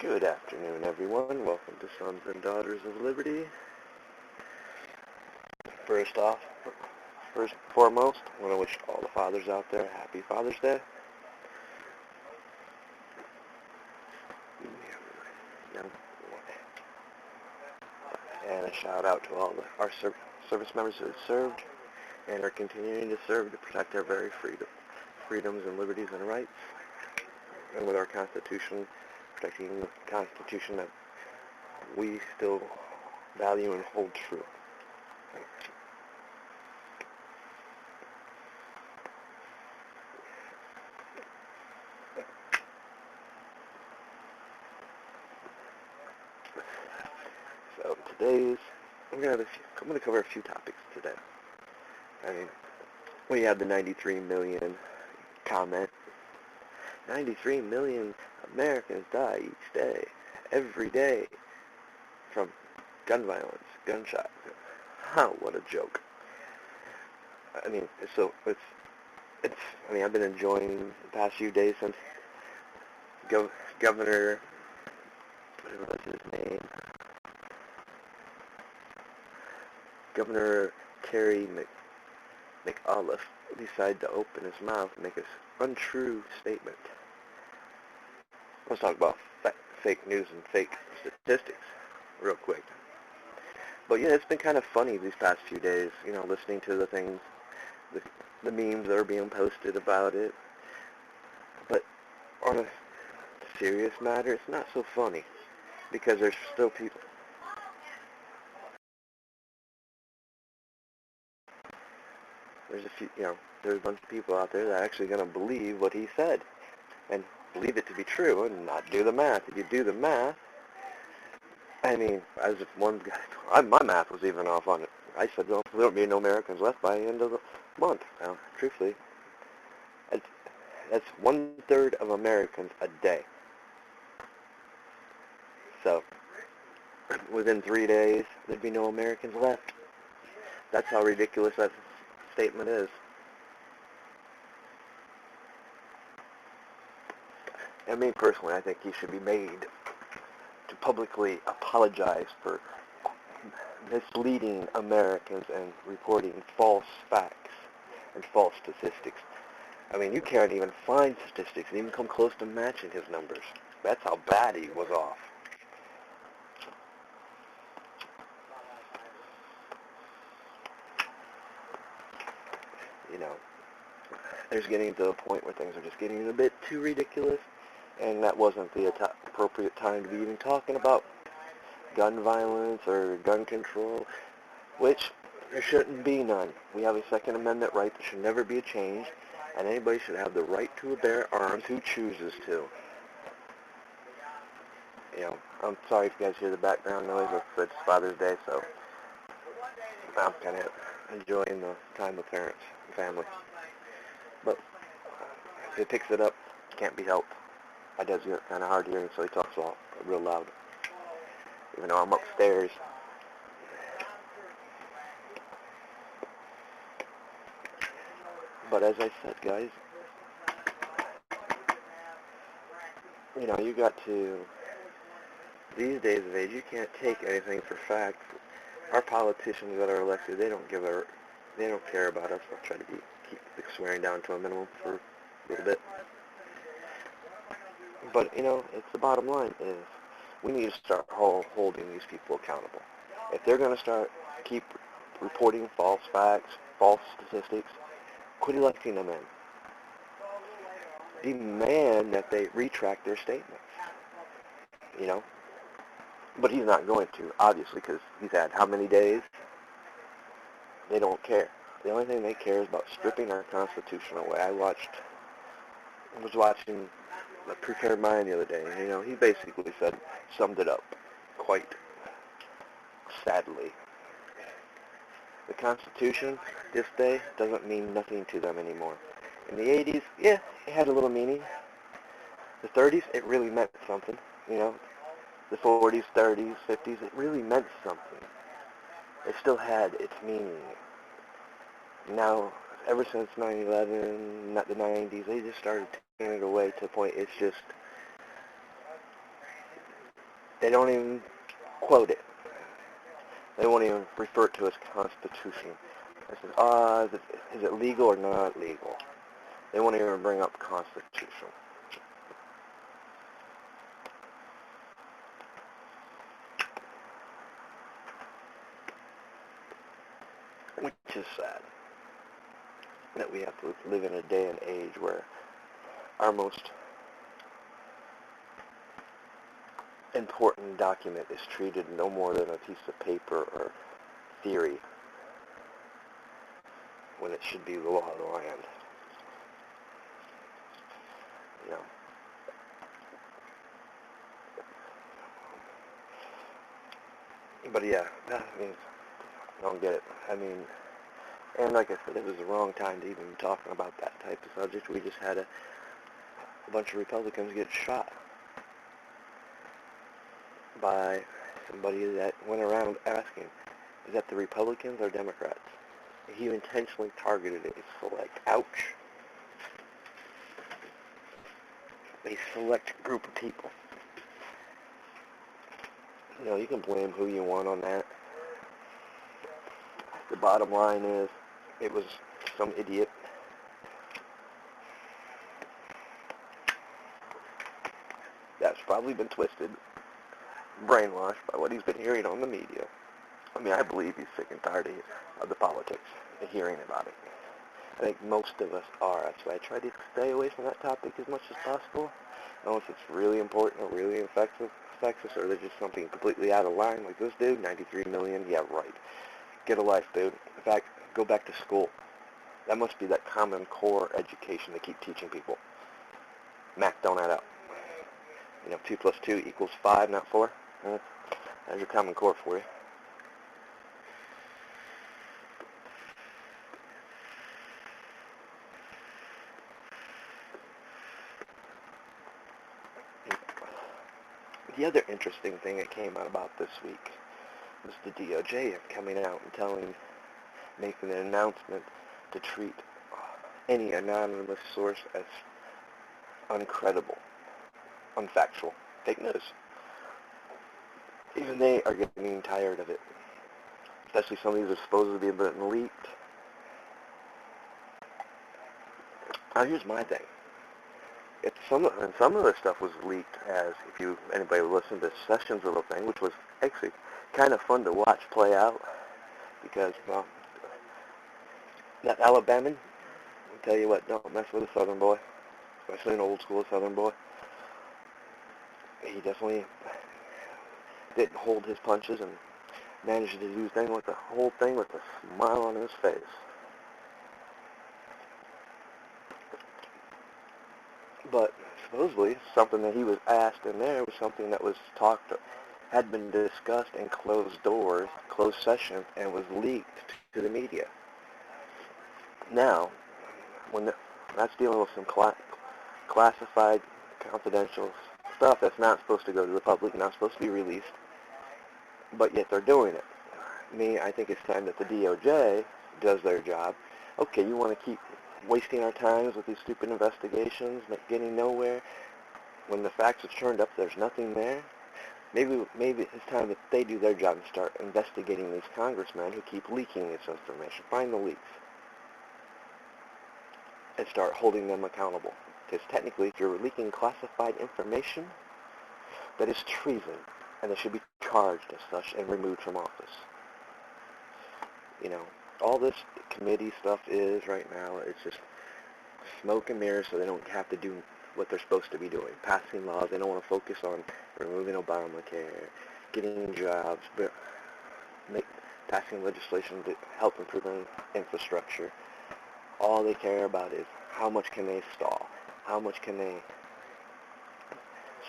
Good afternoon, everyone. Welcome to Sons and Daughters of Liberty. First and foremost, I want to wish all the fathers out there happy Father's Day. And a shout out to all our service members who have served and are continuing to serve to protect our very freedoms and liberties and rights. And with our Constitution, protecting the Constitution that we still value and hold true. So I'm going to cover a few topics today. I mean, we had the 93 million comment. 93 million Americans die each day, every day, from gun violence, gunshots. What a joke. I mean, I've been enjoying the past few days since Governor, what's his name? Governor Terry McAuliffe decided to open his mouth and make an untrue statement. Let's talk about fake news and fake statistics real quick. But yeah, it's been kind of funny these past few days, listening to the things, the memes that are being posted about it. But on a serious matter, it's not so funny because there's still people. There's a bunch of people out there that are actually going to believe what he said and believe it to be true and not do the math. If you do the math, I mean, as if one guy, my math was even off on it. I said, well, there won't be no Americans left by the end of the month. Now, truthfully, that's 1/3 of Americans a day. within 3 days, there'd be no Americans left. That's how ridiculous that statement is. And me personally, I think he should be made to publicly apologize for misleading Americans and reporting false facts and false statistics. I mean, you can't even find statistics that even come close to matching his numbers. That's how bad he was off. You know, there's getting to a point where things are just getting a bit too ridiculous, and that wasn't the appropriate time to be even talking about gun violence or gun control, which there shouldn't be none. We have a Second Amendment right that should never be changed, and anybody should have the right to bear arms who chooses to. You know, I'm sorry if you guys hear the background noise. It's Father's Day, so I'm kind of enjoying the time with parents and family. But if it picks it up, it can't be helped. My dad's kind of hard hearing, so he talks real loud, even though I'm upstairs. But as I said, guys, you know, you got to, these days of age, you can't take anything for fact. Our politicians that are elected, they don't care about us. They'll try to keep the swearing down to a minimum for a little bit. But, you know, it's the bottom line is we need to start holding these people accountable. If they're going to keep reporting false facts, false statistics, quit electing them in. Demand that they retract their statements. You know? But he's not going to, obviously, because he's had how many days? They don't care. The only thing they care is about stripping our Constitution away. I was watching the Prepared Mind the other day, and, you know, he basically summed it up quite sadly. The Constitution, this day, doesn't mean nothing to them anymore. In the 80s, yeah, it had a little meaning. The 30s, it really meant something, you know. The 40s, 30s, 50s, it really meant something. It still had its meaning. Now, ever since 9/11, not the 90s, they just started taking it away to the point it's just, they don't even quote it. They won't even refer to it as Constitution. They says, is it legal or not legal? They won't even bring up Constitution. Which is sad that we have to live in a day and age where our most important document is treated no more than a piece of paper or theory when it should be the law of the land. You know. But yeah, that means I don't get it. I mean, and like I said, it was the wrong time to even be talking about that type of subject. We just had a bunch of Republicans get shot by somebody that went around asking, is that the Republicans or Democrats? He intentionally targeted a select group of people. You know, you can blame who you want on that. The bottom line is, it was some idiot that's probably been twisted, brainwashed by what he's been hearing on the media. I mean, I believe he's sick and tired of the politics and hearing about it. I think most of us are. That's why I try to stay away from that topic as much as possible, unless it's really important or really affects us, or there's just something completely out of line, like this dude, 93 million, yeah, right. Get a life, dude. In fact, go back to school. That must be that Common Core education they keep teaching people. Math don't add up. You know, 2 plus 2 equals 5, not 4. There's your Common Core for you. The other interesting thing that came out about this week was the DOJ coming out and making an announcement to treat any anonymous source as uncredible, unfactual, fake news. Even they are getting tired of it, especially some of these are supposed to be been leaked. Now here's my thing. It's some of the stuff was leaked as, if anybody listened to Sessions' little thing, which was actually kind of fun to watch play out, because, well, that Alabaman, I'll tell you what, don't mess with a Southern boy, especially an old school Southern boy. He definitely didn't hold his punches and managed to do the whole thing with a smile on his face. But supposedly, something that he was asked in there was something that was had been discussed in closed doors, closed sessions, and was leaked to the media. Now, that's dealing with some classified, confidential stuff that's not supposed to go to the public, not supposed to be released, but yet they're doing it. I think it's time that the DOJ does their job. Okay, you want to keep wasting our times with these stupid investigations, getting nowhere. When the facts are turned up, there's nothing there. Maybe it's time that they do their job and start investigating these congressmen who keep leaking this information. Find the leaks and start holding them accountable. Because technically, if you're leaking classified information, that is treason, and they should be charged as such and removed from office. All this committee stuff is right now, it's just smoke and mirrors so they don't have to do what they're supposed to be doing. Passing laws, they don't want to focus on removing Obamacare, getting jobs, but passing legislation to help improve infrastructure. All they care about is how much can they stall, how much can they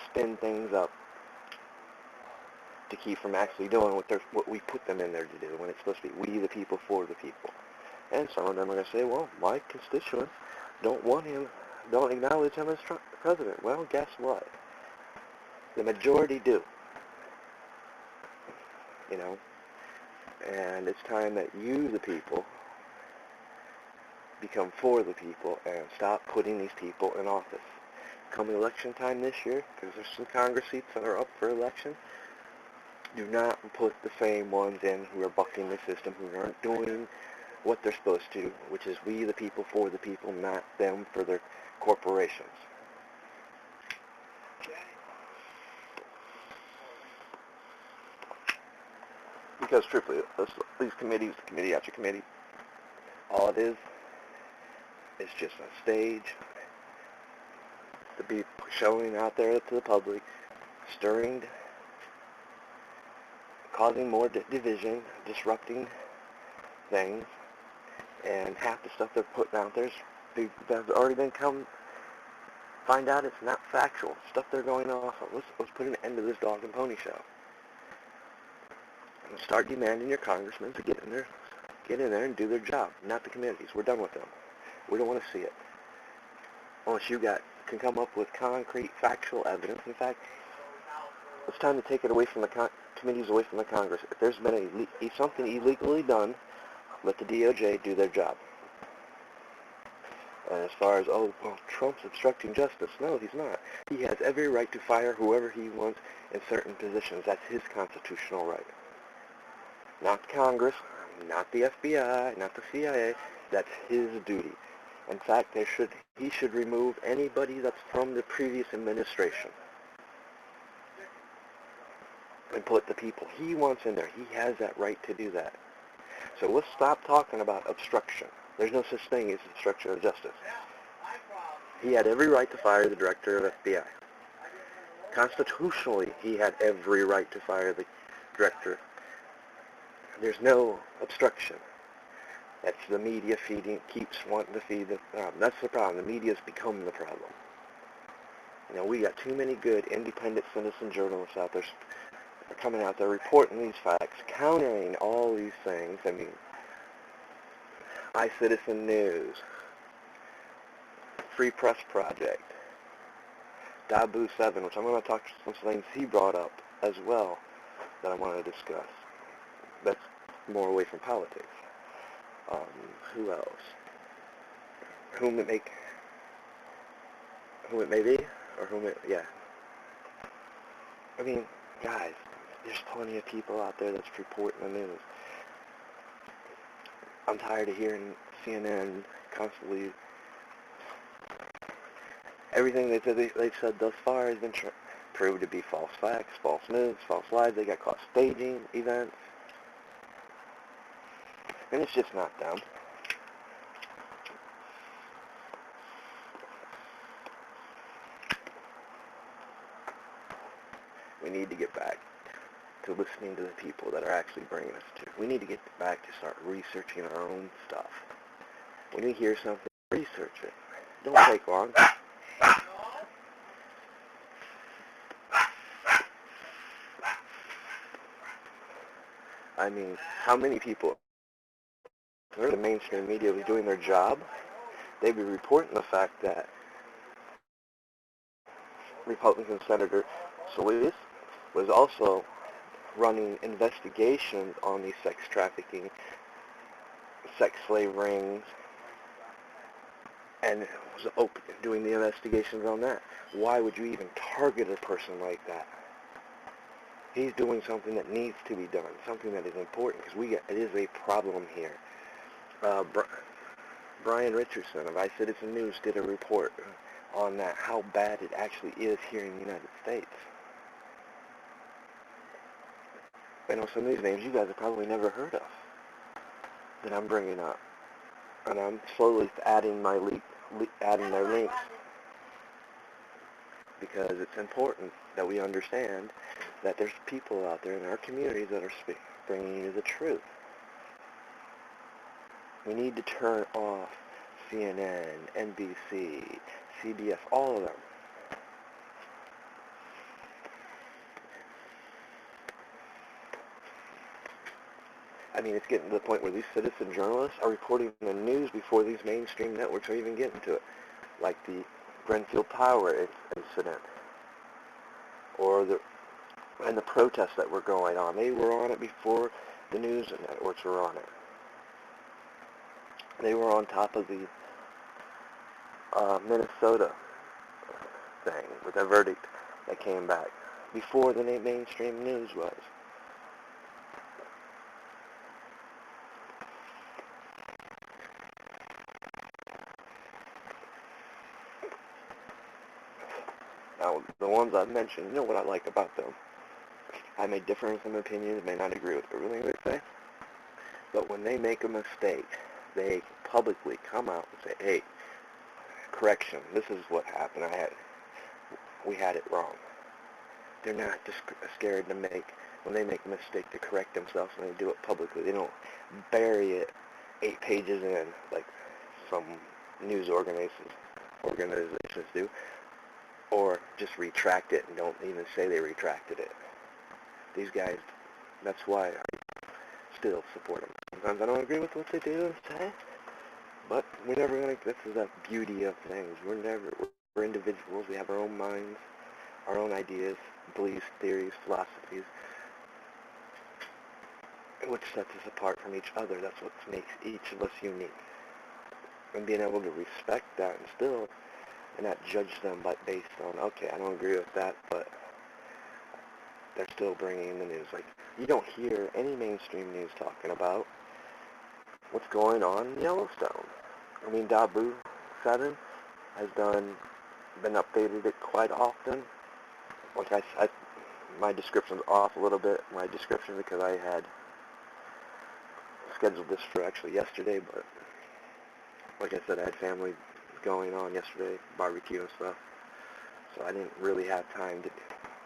spin things up to keep from actually doing what we put them in there to do, when it's supposed to be we the people for the people. And some of them are going to say, well, my constituents don't acknowledge him as president. Well, guess what? The majority do. And it's time that you, the people, become for the people and stop putting these people in office. Coming election time this year, because there's some Congress seats that are up for election, do not put the same ones in who are bucking the system, who aren't doing what they're supposed to, which is we the people for the people, not them for their corporations. Because truthfully, these committees, committee after committee, all it is just a stage to be showing out there to the public, stirring, causing more division, disrupting things, and half the stuff they're putting out there has already been find out it's not factual. Stuff they're going off of. Let's put an end to this dog and pony show. And start demanding your congressmen to get in there and do their job, not the committees. We're done with them. We don't want to see it. Unless you can come up with concrete, factual evidence. In fact, it's time to take it away from the committees, away from the Congress. If there's been something illegally done, let the DOJ do their job. And as far as, Trump's obstructing justice, no, he's not. He has every right to fire whoever he wants in certain positions. That's his constitutional right. Not Congress, not the FBI, not the CIA. That's his duty. In fact, he should remove anybody that's from the previous administration and put the people he wants in there. He has that right to do that. So let's stop talking about obstruction. There's no such thing as obstruction of justice. He had every right to fire the director of FBI. Constitutionally, he had every right to fire the director. There's no obstruction. That's the media keeps wanting to feed the problem. That's the problem. The media's become the problem. We got too many good independent citizen journalists out there are coming out there reporting these facts, countering all these things. iCitizen News, Free Press Project, Dabu 7, which I'm going to talk some things he brought up as well that I want to discuss. That's more away from politics. Who else? Whom it may be, or yeah. I mean, guys, there's plenty of people out there that's reporting the news. I'm tired of hearing CNN constantly. Everything they've said thus far has been proved to be false facts, false news, false lies. They got caught staging events. And it's just not them. We need to get back to listening to the people that are actually bringing us to. We need to get back to start researching our own stuff. When you hear something, research it. Don't take long. I mean, how many people, if the mainstream media was doing their job, they'd be reporting the fact that Republican Senator Solis was also running investigations on these sex trafficking, sex slave rings, and was doing the investigations on that. Why would you even target a person like that? He's doing something that needs to be done, something that is important, because it is a problem here. Brian Richardson of iCitizen News did a report on that, how bad it actually is here in the United States. I know some of these names you guys have probably never heard of that I'm bringing up, and I'm slowly adding adding their links, because it's important that we understand that there's people out there in our communities that are bringing you the truth. We need to turn off CNN, NBC, CBS, all of them. I mean, it's getting to the point where these citizen journalists are reporting the news before these mainstream networks are even getting to it, like the Grenfell Tower incident, or the protests that were going on. They were on it before the news networks were on it. They were on top of the Minnesota thing with a verdict that came back before the mainstream news was. Now, the ones I've mentioned, you know what I like about them. I may differ in some opinions, may not agree with everything they say, but when they make a mistake, they publicly come out and say, hey, correction, this is what happened, we had it wrong. They're not just scared to when they make a mistake, to correct themselves, and they do it publicly. They don't bury it 8 pages in, like some news organizations do, or just retract it and don't even say they retracted it. These guys, that's why I still support them. Sometimes I don't agree with what they do and say, but we're never going to, this is the beauty of things. We're individuals. We have our own minds, our own ideas, beliefs, theories, philosophies, which sets us apart from each other. That's what makes each of us unique. And being able to respect that and not judge them based on, okay, I don't agree with that, but they're still bringing in the news. Like, you don't hear any mainstream news talking about what's going on in Yellowstone. I mean, Dabu 7 has been updated quite often. Like my description's off a little bit, my description, because I had scheduled this for actually yesterday, but like I said, I had family going on yesterday, barbecue and stuff, so I didn't really have time to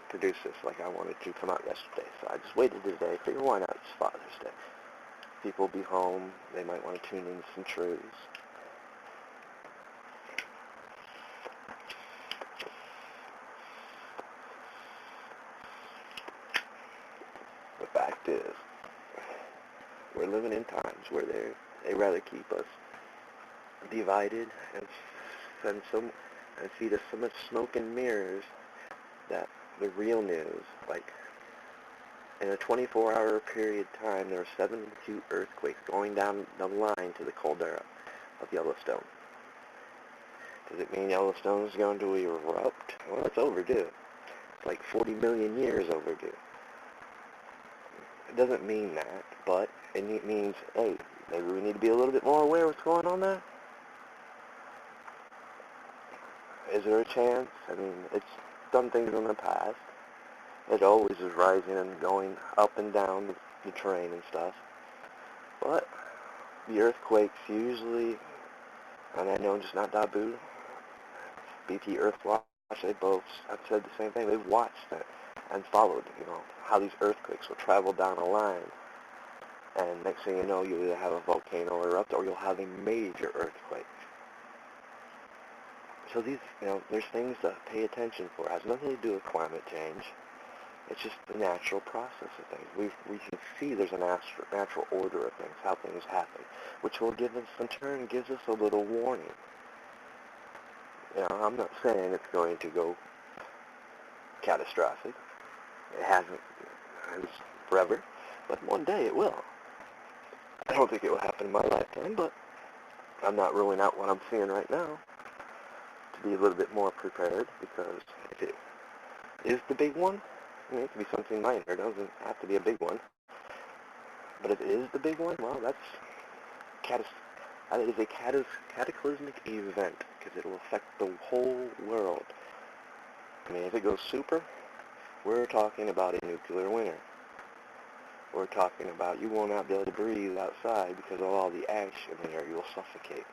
produce this like I wanted to come out yesterday, so I just waited today. Figured, why not? It's Father's Day. People will be home. They might want to tune in some truths. The fact is, we're living in times where they rather keep us divided and and see there's so much smoke and mirrors that the real news, like in a 24-hour period of time, there were 72 earthquakes going down the line to the caldera of Yellowstone. Does it mean Yellowstone is going to erupt? Well, it's overdue. It's like 40 million years overdue. It doesn't mean that, but it means, hey, maybe we need to be a little bit more aware of what's going on there. Is there a chance? I mean, it's done things in the past. It always is rising and going up and down the terrain and stuff. But the earthquakes usually, and I know just not Dabu, BP Earthwatch, they both have said the same thing. They've watched it and followed, how these earthquakes will travel down a line. And next thing you know, you'll either have a volcano erupt or you'll have a major earthquake. So these, there's things to pay attention for. It has nothing to do with climate change. It's just the natural process of things. We can see there's a natural order of things, how things happen, which will give us, in turn, gives us a little warning. I'm not saying it's going to go catastrophic. It hasn't forever, but one day it will. I don't think it will happen in my lifetime, but I'm not ruling out what I'm seeing right now to be a little bit more prepared, because if it is the big one, it could be something minor. It doesn't have to be a big one. But if it is the big one, well, that is a cataclysmic event, because it will affect the whole world. I mean, if it goes super, we're talking about a nuclear winter. We're talking about you will not be able to breathe outside because of all the ash in the air. You will suffocate.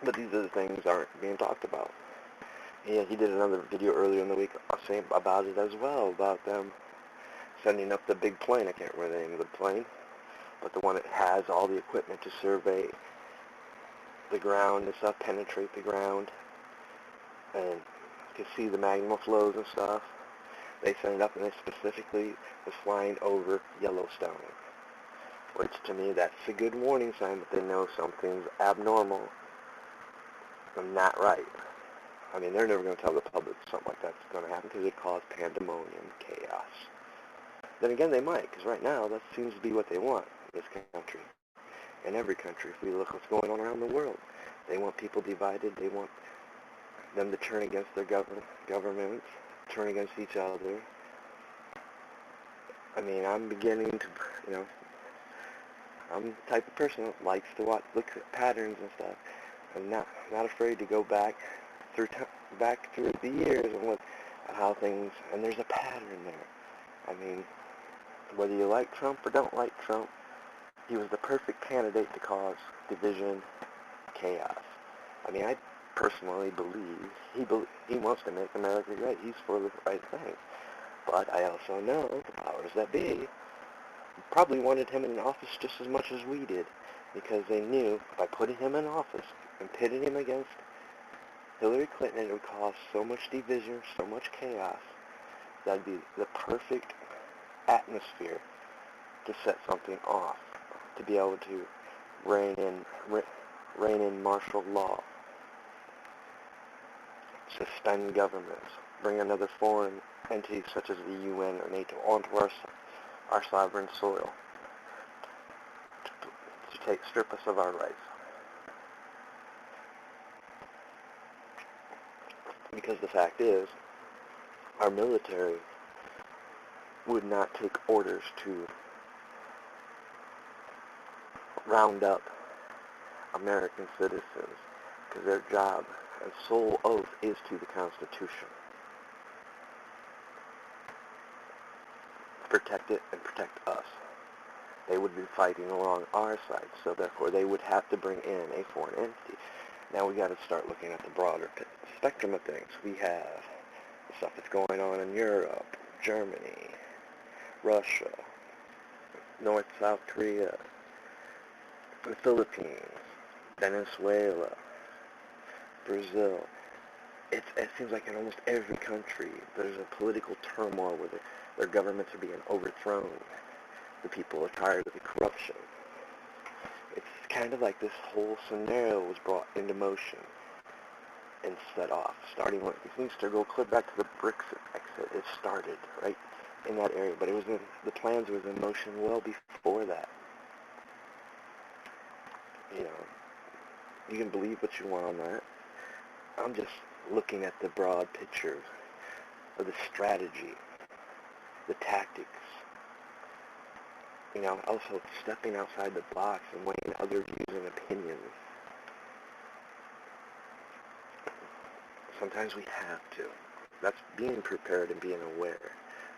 But these are the things that aren't being talked about. Yeah, he did another video earlier in the week saying about it as well, about them sending up the big plane. I can't remember the name of the plane, but the one that has all the equipment to survey the ground and stuff, penetrate the ground, and to see the magma flows and stuff. They sent it up, and it specifically was flying over Yellowstone, which to me, that's a good warning sign that they know something's abnormal and not right. I mean, they're never going to tell the public something like that's going to happen because it caused pandemonium, chaos. Then again, they might, because right now that seems to be what they want in this country. In every country, if we look what's going on around the world, they want people divided. They want them to turn against their governments, turn against each other. I mean, I'm beginning to, I'm the type of person that likes to look at patterns and stuff. I'm not afraid to go back through the years and look at how things, and there's a pattern there. I mean, whether you like Trump or don't like Trump, he was the perfect candidate to cause division, chaos. I mean, I personally believe he wants to make America great. He's for the right thing. But I also know the powers that be probably wanted him in office just as much as we did, because they knew by putting him in office and pitting him against Hillary Clinton, it would cause so much division, so much chaos. That'd be the perfect atmosphere to set something off, to be able to rein in martial law, suspend governments, bring another foreign entity such as the UN or NATO onto our sovereign soil to strip us of our rights. Because the fact is, our military would not take orders to round up American citizens, because their job and sole oath is to the Constitution. Protect it and protect us. They would be fighting along our side, so therefore they would have to bring in a foreign entity. Now we got to start looking at the broader spectrum of things. We have the stuff that's going on in Europe, Germany, Russia, North, South Korea, the Philippines, Venezuela, Brazil. it seems like in almost every country there's a political turmoil where their governments are being overthrown. The people are tired of the corruption. It's kind of like this whole scenario was brought into motion and set off, starting with, if we start go clear back to the Brexit exit, it started right in that area, but it was in, the plans was in motion well before that. You know, you can believe what you want on that. I'm just looking at the broad picture of the strategy, the tactics, you know, also stepping outside the box and weighing other views and opinions. Sometimes we have to. That's being prepared and being aware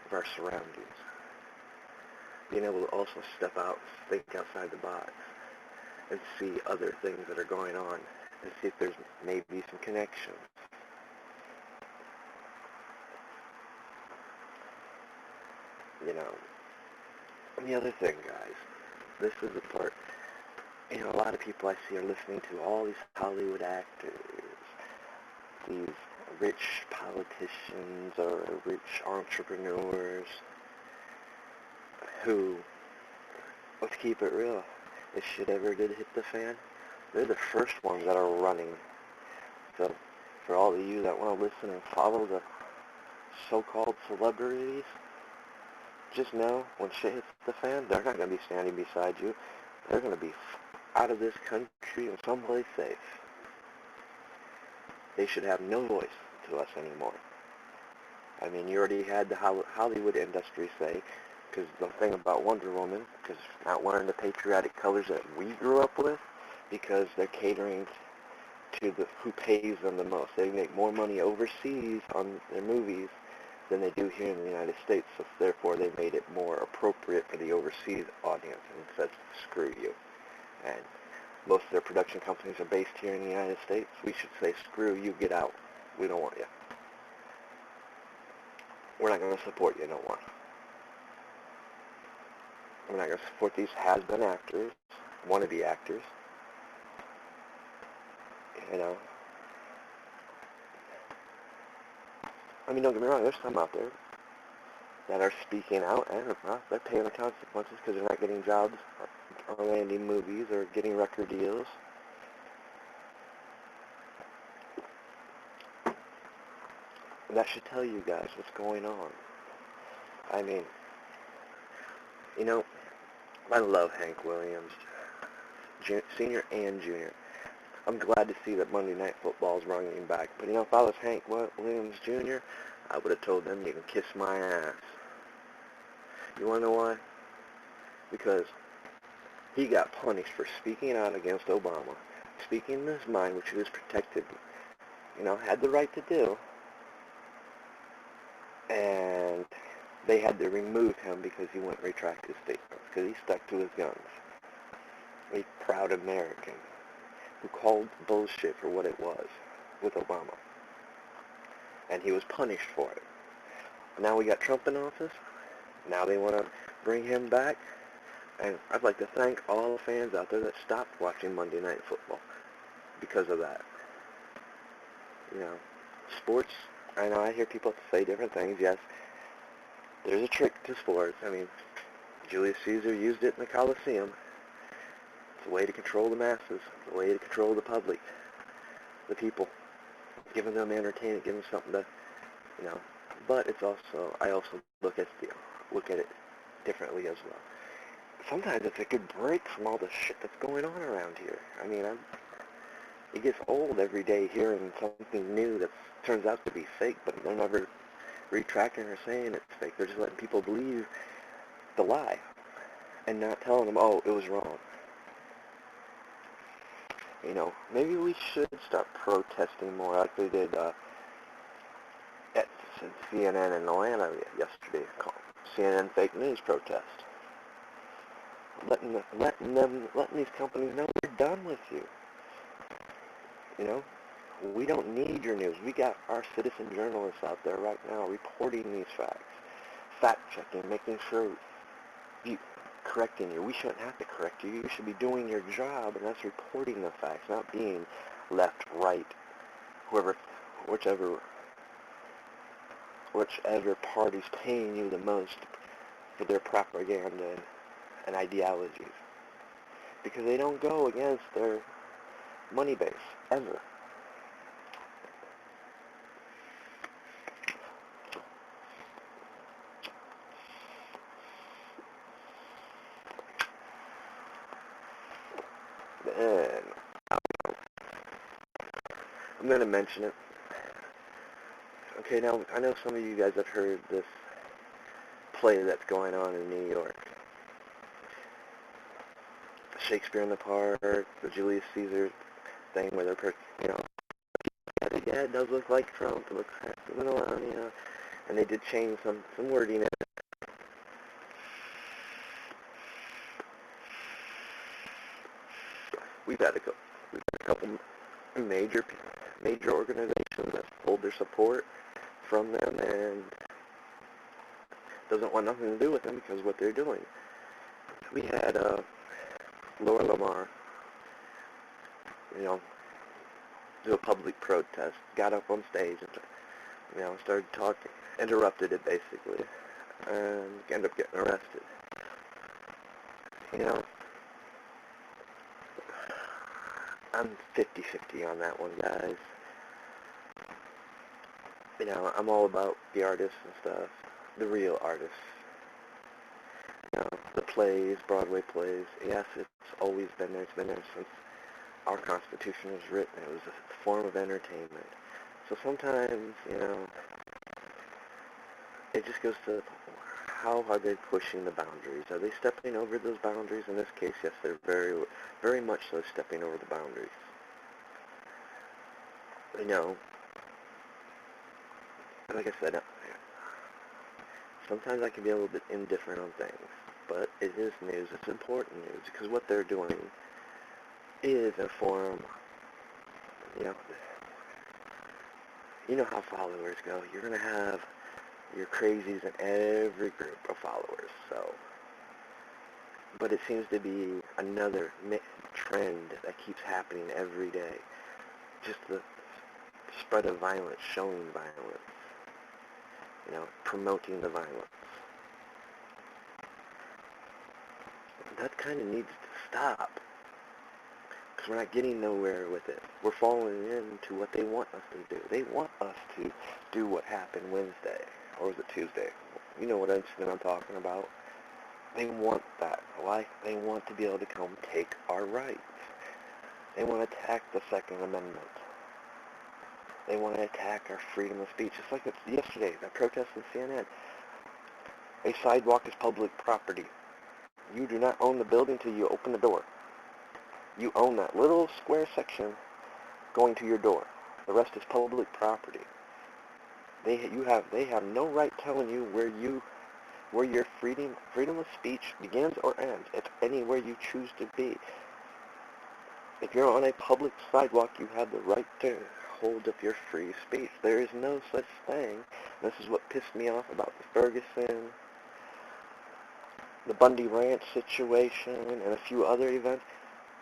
of our surroundings. Being able to also step out, think outside the box, and see other things that are going on, and see if there's maybe some connections. You know, and the other thing, guys, this is the part, you know, a lot of people I see are listening to all these Hollywood actors, these rich politicians or rich entrepreneurs who, let's keep it real, if shit ever did hit the fan, they're the first ones that are running. So for all of you that want to listen and follow the so-called celebrities, just know when shit hits the fan, they're not going to be standing beside you. They're going to be out of this country and someplace safe. They should have no voice to us anymore. I mean, you already had the Hollywood industry say, because the thing about Wonder Woman, because not wearing the patriotic colors that we grew up with, because they're catering to the who pays them the most. They make more money overseas on their movies than they do here in the United States, so therefore they made it more appropriate for the overseas audience and said, screw you. And most of their production companies are based here in the United States. We should say, screw you, get out. We don't want you. We're not going to support you no more. We're not going to support these has-been actors, wannabe actors. You know. I mean, don't get me wrong, there's some out there that are speaking out and they're paying the consequences because they're not getting jobs or landing movies or getting record deals. And that should tell you guys what's going on. I mean, you know, I love Hank Williams, Senior and Junior. I'm glad to see that Monday Night Football is bringing back. But, you know, if I was Hank Williams Jr., I would have told them, you can kiss my ass. You want to know why? Because he got punished for speaking out against Obama, speaking his mind, which he was protected, you know, had the right to do. And they had to remove him because he wouldn't retract his statements, because he stuck to his guns. A proud American who called bullshit for what it was with Obama. And he was punished for it. Now we got Trump in office. Now they want to bring him back. And I'd like to thank all the fans out there that stopped watching Monday Night Football because of that. You know, sports, I know I hear people say different things. Yes, there's a trick to sports. I mean, Julius Caesar used it in the Colosseum. It's a way to control the masses. It's a way to control the public, the people, giving them entertainment, giving them something to, you know. But it's also, I also look at it differently as well. Sometimes it's a good break from all the shit that's going on around here. I mean, it gets old every day hearing something new that turns out to be fake, but they're never retracting or saying it's fake. They're just letting people believe the lie and not telling them, oh, it was wrong. You know, maybe we should start protesting more like they did at CNN in Atlanta yesterday, called CNN fake news protest. Letting these companies know we're done with you. You know, we don't need your news. We got our citizen journalists out there right now reporting these facts, fact-checking, making sure correcting you. We shouldn't have to correct you. You should be doing your job, and that's reporting the facts, not being left, right, whichever party's paying you the most for their propaganda and ideologies, because they don't go against their money base ever. And I'm going to mention it. Okay, now I know some of you guys have heard this play that's going on in New York. Shakespeare in the Park, the Julius Caesar thing where they're, yeah, it does look like Trump. It looks like, and they did change some wording in it. We've had a couple major organizations that pulled their support from them and doesn't want nothing to do with them because of what they're doing. We had Laura Lamar, do a public protest, got up on stage and, started talking, interrupted it basically, and ended up getting arrested. I'm 50-50 on that one, guys. I'm all about the artists and stuff, the real artists. The plays, Broadway plays, yes, it's always been there. It's been there since our Constitution was written. It was a form of entertainment. So sometimes, it just goes to how are they pushing the boundaries? Are they stepping over those boundaries? In this case, yes, they're very, very much so stepping over the boundaries. Like I said, sometimes I can be a little bit indifferent on things, but it is news. It's important news because what they're doing is a form, you know how followers go. You're going to have your crazies in every group of followers, so. But it seems to be another trend that keeps happening every day. Just the spread of violence, showing violence, promoting the violence. That kind of needs to stop, because we're not getting nowhere with it. We're falling into what they want us to do. They want us to do what happened Wednesday, or was it Tuesday? You know what incident I'm talking about. They want that. Why? They want to be able to come take our rights. They want to attack the Second Amendment. They want to attack our freedom of speech. Just like yesterday, that protest in CNN. A sidewalk is public property. You do not own the building till you open the door. You own that little square section going to your door. The rest is public property. They have no right telling you where your freedom of speech begins or ends. It's anywhere you choose to be. If you're on a public sidewalk, you have the right to hold up your free speech. There is no such thing. This is what pissed me off about the Ferguson, the Bundy Ranch situation, and a few other events,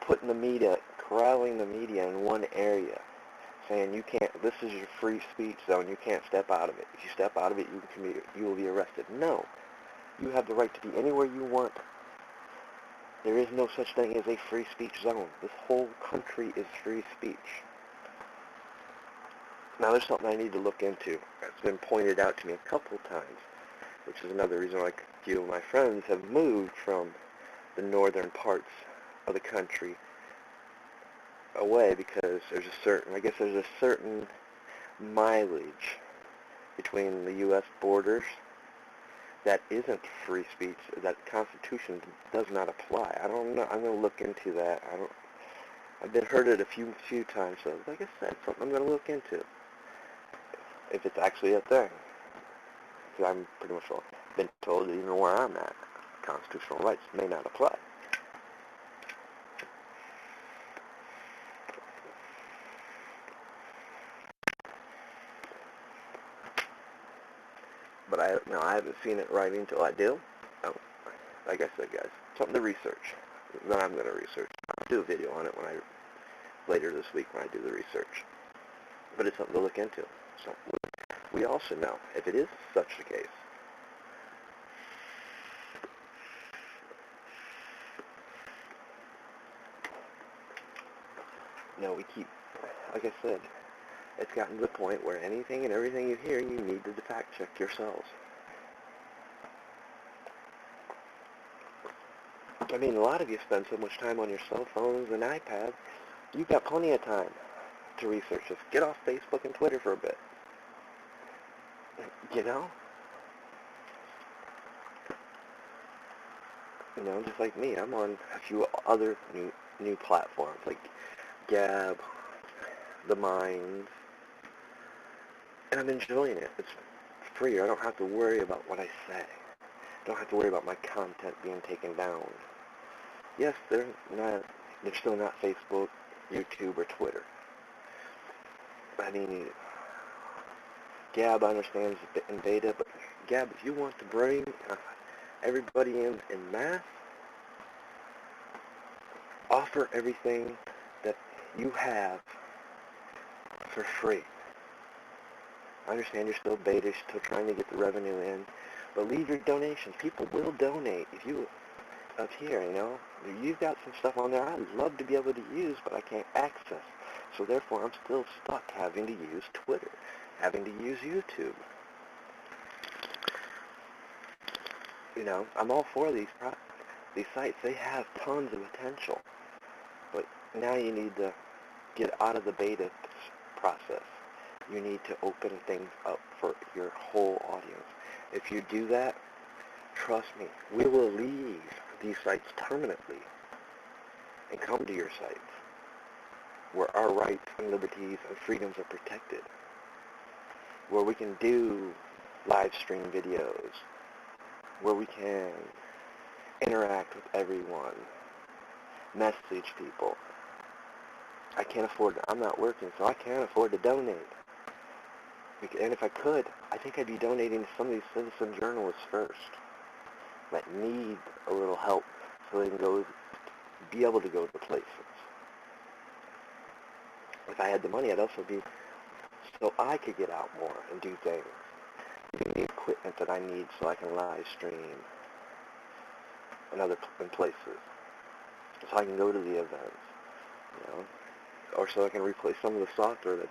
putting the media, corralling the media in one area, saying you can't, this is your free speech zone, you can't step out of it. If you step out of it, you will be arrested. No. You have the right to be anywhere you want. There is no such thing as a free speech zone. This whole country is free speech. Now, there's something I need to look into. It's been pointed out to me a couple times, which is another reason why a few of my friends have moved from the northern parts of the country away, because there's a certain mileage between the U.S. borders that isn't free speech, that the Constitution does not apply. I don't know. I'm going to look into that. I've been heard it a few times, so like I said, something I'm going to look into. If it's actually a thing. Because I'm pretty much been told that even where I'm at, constitutional rights may not apply. But I haven't seen it right until I do. Like I said, guys, something to research. Then I'm going to research. I'll do a video on it later this week when I do the research. but it's something to look into. So we all should know if it is such the case. No, we keep, like I said, it's gotten to the point where anything and everything you hear, you need to fact check yourselves. I mean, a lot of you spend so much time on your cell phones and iPads, you've got plenty of time to research this. Get off Facebook and Twitter for a bit. You know? You know, just like me, I'm on a few other new platforms, like Gab, The Minds, and I'm enjoying it. It's free. I don't have to worry about what I say. I don't have to worry about my content being taken down. Yes, they're still not Facebook, YouTube, or Twitter. I mean, Gab understands in beta, but Gab, if you want to bring everybody in mass, offer everything that you have for free. I understand you're still beta, still trying to get the revenue in, but leave your donations. People will donate if you up here, you know. You've got some stuff on there I'd love to be able to use, but I can't access. So therefore, I'm still stuck having to use Twitter, having to use YouTube. You know, I'm all for these sites. They have tons of potential, but now you need to get out of the beta process. You need to open things up for your whole audience. If you do that, trust me, we will leave these sites permanently and come to your sites where our rights and liberties and freedoms are protected, where we can do live stream videos, where we can interact with everyone, message people. I can't afford I'm not working, so I can't afford to donate. And if I could, I think I'd be donating to some of these citizen journalists first that need a little help so they can be able to go to places. If I had the money, I'd also be so I could get out more and do things. The equipment that I need so I can live stream in places. So I can go to the events, you know, or so I can replace some of the software that's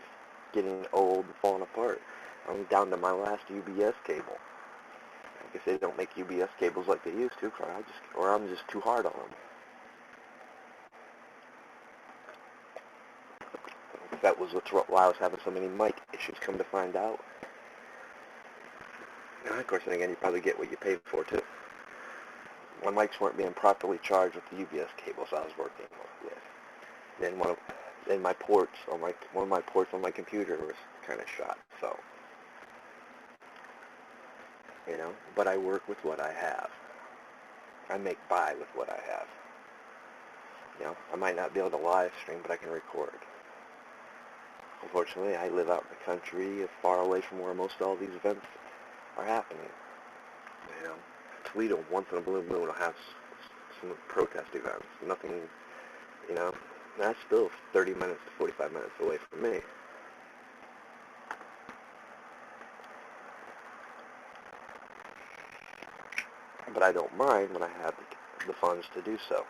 getting old and falling apart. I'm down to my last UBS cable. I guess they don't make UBS cables like they used to, or I'm just too hard on them. That was why I was having so many mic issues, come to find out. Now, of course, then again, you probably get what you paid for, too. My mics weren't being properly charged with the UBS cables I was working with. Then one of my ports on one of my ports on my computer was kind of shot, so, you know, but I work with what I have. I make by with what I have. You know, I might not be able to live stream, but I can record. Unfortunately, I live out in the country, far away from where most all these events are happening. You know, Toledo, once in a blue moon, will have some protest events. Nothing, you know, that's still 30 minutes to 45 minutes away from me. But I don't mind when I have the funds to do so.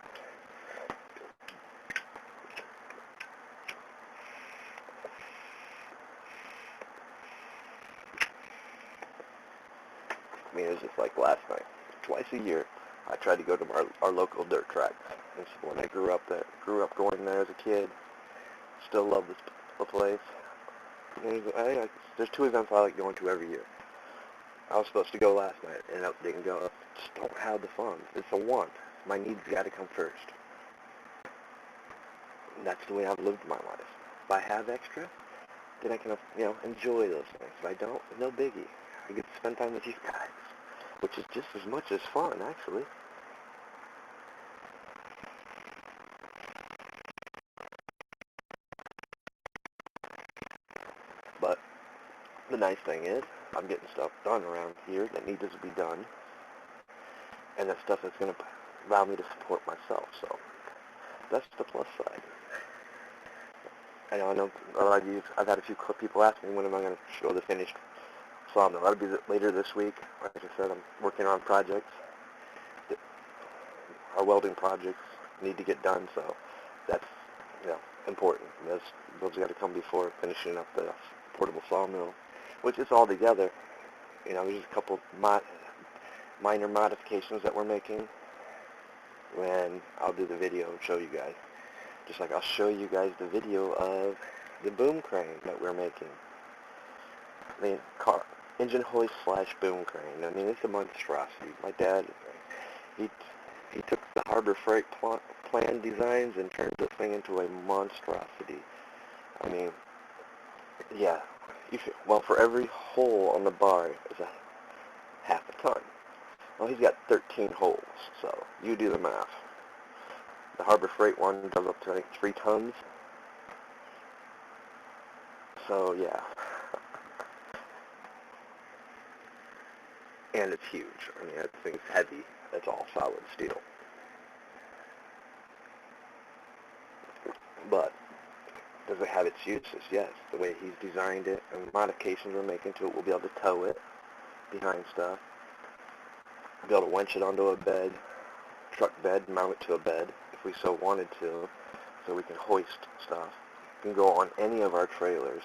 I mean, it was just like last night. Twice a year, I tried to go to our local dirt track. It's when I grew up going there as a kid. Still love the place. There's two events I like going to every year. I was supposed to go last night, and I didn't go. Just don't have the funds. It's a want. My needs got to come first. And that's the way I've lived my life. If I have extra, then I can, you know, enjoy those things. If I don't, no biggie. I get to spend time with you guys, which is just as much as fun, actually. But the nice thing is, I'm getting stuff done around here that needs to be done, and that stuff that's going to allow me to support myself. So that's the plus side. I know a lot of you, I've had a few people ask me when am I going to show the finished sawmill. That'll be later this week. Like I said, I'm working on projects. Our welding projects need to get done, so that's, important. Those got to come before finishing up the portable sawmill, which is all together. There's just a couple minor modifications that we're making, when I'll do the video and show you guys. Just like I'll show you guys the video of the boom crane that we're making. Engine hoist / boom crane. It's a monstrosity. My dad, he took the Harbor Freight plan designs and turned this thing into a monstrosity. Yeah. Well, for every hole on the bar is a half a ton. Well, he's got 13 holes, so you do the math. The Harbor Freight one does up to, I think, 3 tons. So, yeah. And it's huge. That thing's heavy. It's all solid steel. But does it have its uses? Yes. The way he's designed it and the modifications we're making to it, we'll be able to tow it behind stuff. Be able to winch it onto a bed, truck bed, mount it to a bed if we so wanted to, so we can hoist stuff. It can go on any of our trailers,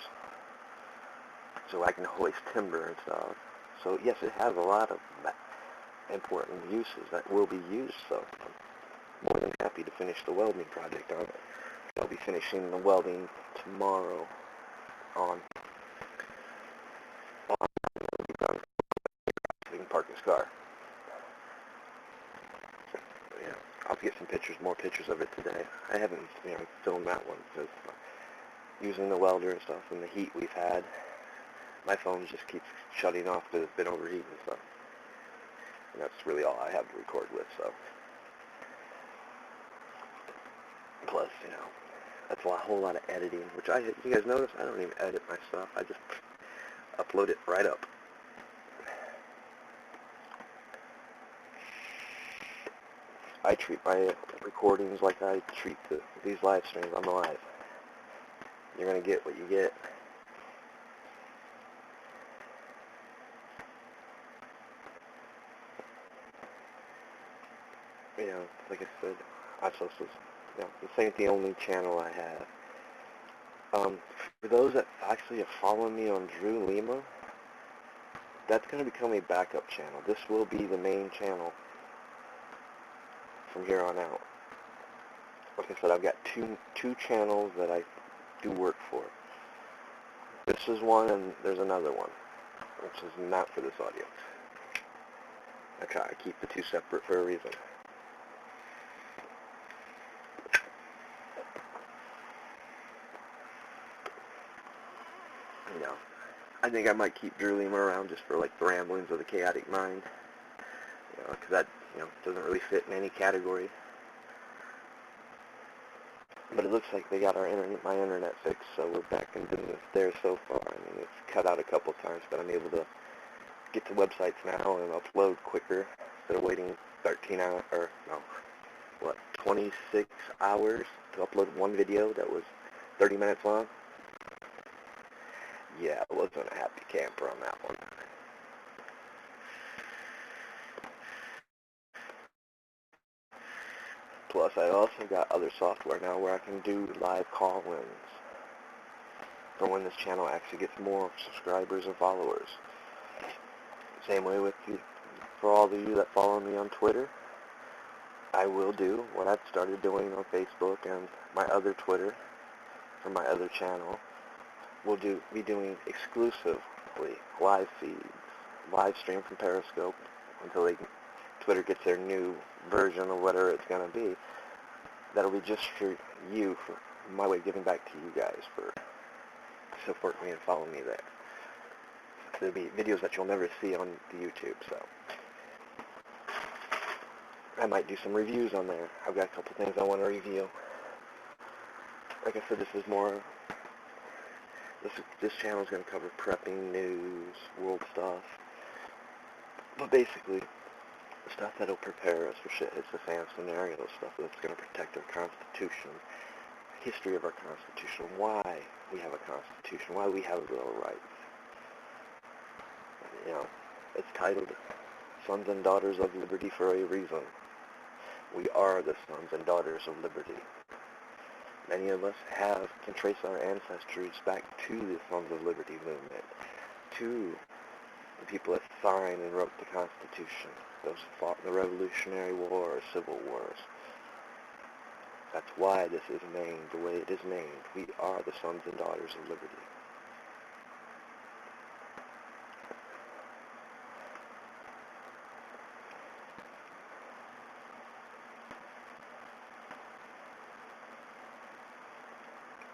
so I can hoist timber and stuff. So yes, it has a lot of important uses that will be used, so I'm more than happy to finish the welding project on it. I'll be finishing the welding tomorrow on so we can park his car. Yeah, I'll get some more pictures of it today. I haven't, filmed that one because using the welder and stuff and the heat we've had, my phone just keeps shutting off because it's been overheating and stuff. And that's really all I have to record with, so. Plus, that's a whole lot of editing, which you guys notice, I don't even edit my stuff. I just upload it right up. I treat my recordings like I treat these live streams. I'm live. You're going to get what you get. Like I said, this ain't the only channel I have. For those that actually have followed me on Drew Lima, that's going to become a backup channel. This will be the main channel from here on out. Like I said, I've got two channels that I do work for. This is one, and there's another one, which is not for this audience. I try to keep the two separate for a reason. I think I might keep Drew Lima around just for like the ramblings of the chaotic mind, because that doesn't really fit in any category. But it looks like they got my internet fixed, so we're back in business there so far. It's cut out a couple times, but I'm able to get to websites now and upload quicker instead of waiting 26 hours to upload one video that was 30 minutes long. Yeah, I wasn't a happy camper on that one. Plus, I also got other software now where I can do live call-ins for when this channel actually gets more subscribers and followers. Same way for all of you that follow me on Twitter, I will do what I've started doing on Facebook and my other Twitter for my other channel. We'll be doing exclusively live feeds, live stream from Periscope until Twitter gets their new version of whatever it's going to be. That'll be just for you, for my way of giving back to you guys for supporting me and following me there. There'll be videos that you'll never see on the YouTube, so I might do some reviews on there. I've got a couple things I want to review. Like I said, this channel is going to cover prepping, news, world stuff, but basically stuff that'll prepare us for shit hits the fan scenario, stuff that's going to protect our Constitution history of our Constitution, why we have a Constitution, why we have a Bill of Rights. You know, it's titled Sons and Daughters of Liberty for a reason. We are the sons and daughters of liberty. Many of us can trace our ancestries back to the Sons of Liberty movement, to the people that signed and wrote the Constitution, those who fought in the Revolutionary War or Civil Wars. That's why this is named the way it is named. We are the sons and daughters of liberty.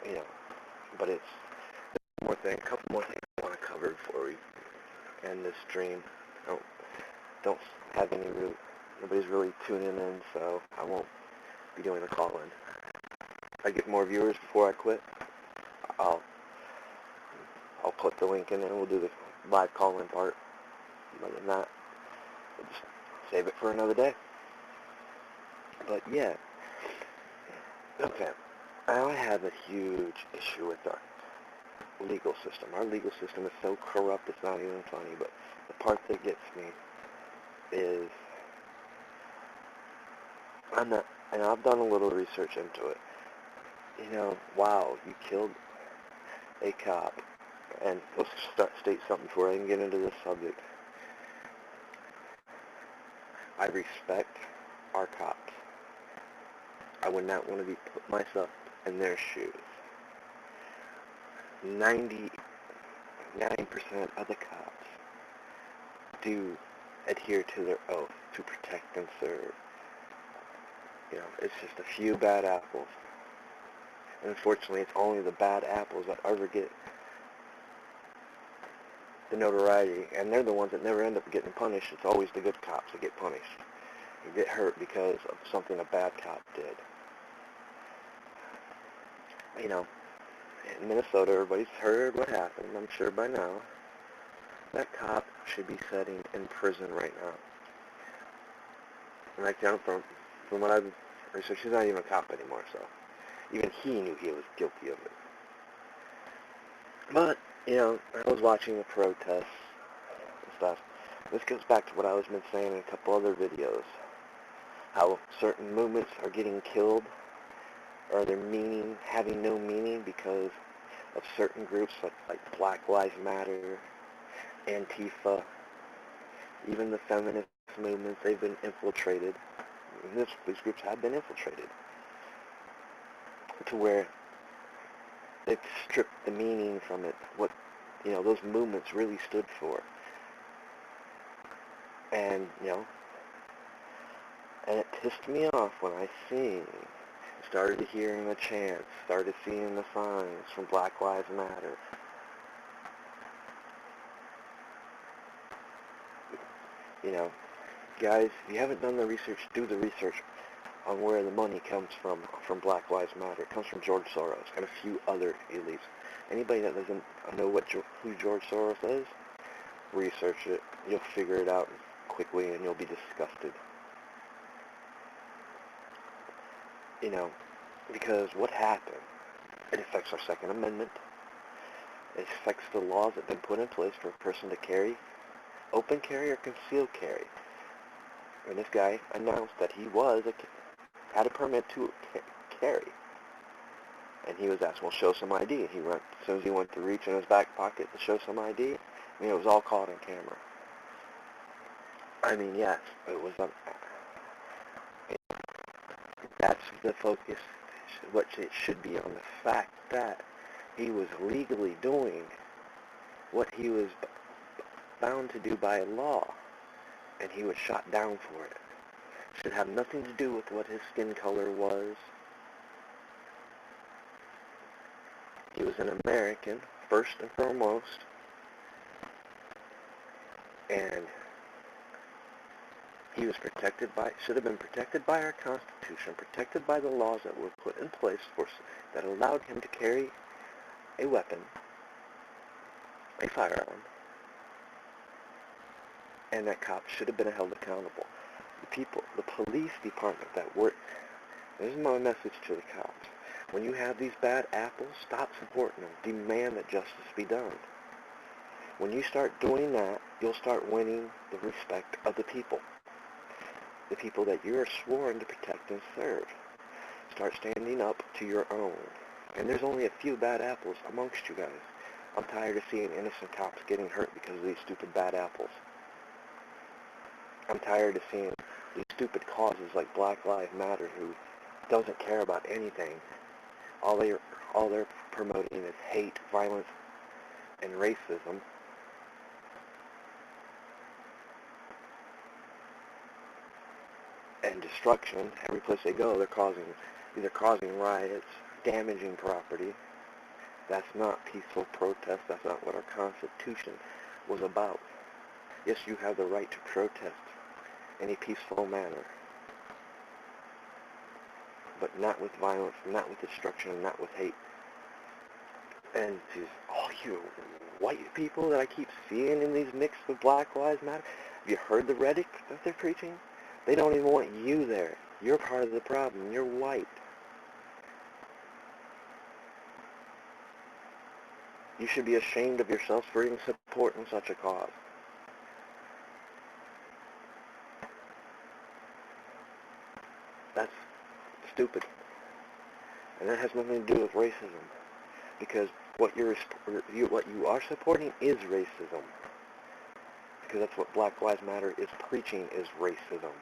You know, but it's a couple more things I want to cover before we end this stream. I don't have nobody's really tuning in, so I won't be doing a call-in. If I get more viewers before I quit, I'll put the link in and we'll do the live call-in part. Other than that, we'll just save it for another day. But yeah, okay. I have a huge issue with our legal system. Our legal system is so corrupt it's not even funny, but the part that gets me is and I've done a little research into it. You know, wow, you killed a cop. And let's state something before I can get into this subject. I respect our cops. I would not want to put myself in their shoes. 99% of the cops do adhere to their oath to protect and serve. You know, it's just a few bad apples. And unfortunately, it's only the bad apples that ever get the notoriety, and they're the ones that never end up getting punished. It's always the good cops that get punished. You get hurt because of something a bad cop did. You know, in Minnesota, everybody's heard what happened, I'm sure by now. That cop should be sitting in prison right now. And like from what I've researched, he's not even a cop anymore, so even he knew he was guilty of it. But, you know, I was watching the protests and stuff. This goes back to what I was been saying in a couple other videos. How certain movements are getting killed, or their meaning having no meaning because of certain groups like Black Lives Matter, Antifa, even the feminist movements, they've been infiltrated. And these groups have been infiltrated to where they've stripped the meaning from it, what, you know, those movements really stood for. And, you know, and it pissed me off when I started hearing the chants, started seeing the signs from Black Lives Matter. You know, guys, if you haven't done the research, do the research on where the money comes from Black Lives Matter. It comes from George Soros and a few other elites. Anybody that doesn't know who George Soros is, research it. You'll figure it out quickly and you'll be disgusted. You know, because what happened, it affects our Second Amendment. It affects the laws that have been put in place for a person to carry, open carry or concealed carry. And this guy announced that he had a permit to carry. And he was asked, well, show some ID. And as soon as he went to reach in his back pocket to show some ID, I mean, it was all caught on camera. I mean, yes, it was that's the focus, what it should be on, the fact that he was legally doing what he was bound to do by law, and he was shot down for it. Should have nothing to do with what his skin color was. He was an American, first and foremost, and he was should have been protected by our Constitution, protected by the laws that were put in place that allowed him to carry a weapon, a firearm, and that cop should have been held accountable. The police department that worked, this is my message to the cops, When you have these bad apples, stop supporting them. Demand that justice be done. When you start doing that, you'll start winning the respect of the people that you are sworn to protect and serve. Start standing up to your own. And there's only a few bad apples amongst you guys. I'm tired of seeing innocent cops getting hurt because of these stupid bad apples. I'm tired of seeing these stupid causes like Black Lives Matter who doesn't care about anything. All they're promoting is hate, violence, and racism. And destruction. Every place they go, they're either causing riots, damaging property. That's not peaceful protest. That's not what our Constitution was about. Yes, you have the right to protest in a peaceful manner, but not with violence, not with destruction, not with hate. And just all you white people that I keep seeing in these mixed with Black Lives Matter, have you heard the rhetoric that they're preaching? They don't even want you there. You're part of the problem. You're white. You should be ashamed of yourselves for even supporting such a cause. That's stupid. And that has nothing to do with racism. Because what you are supporting is racism. Because that's what Black Lives Matter is preaching, is racism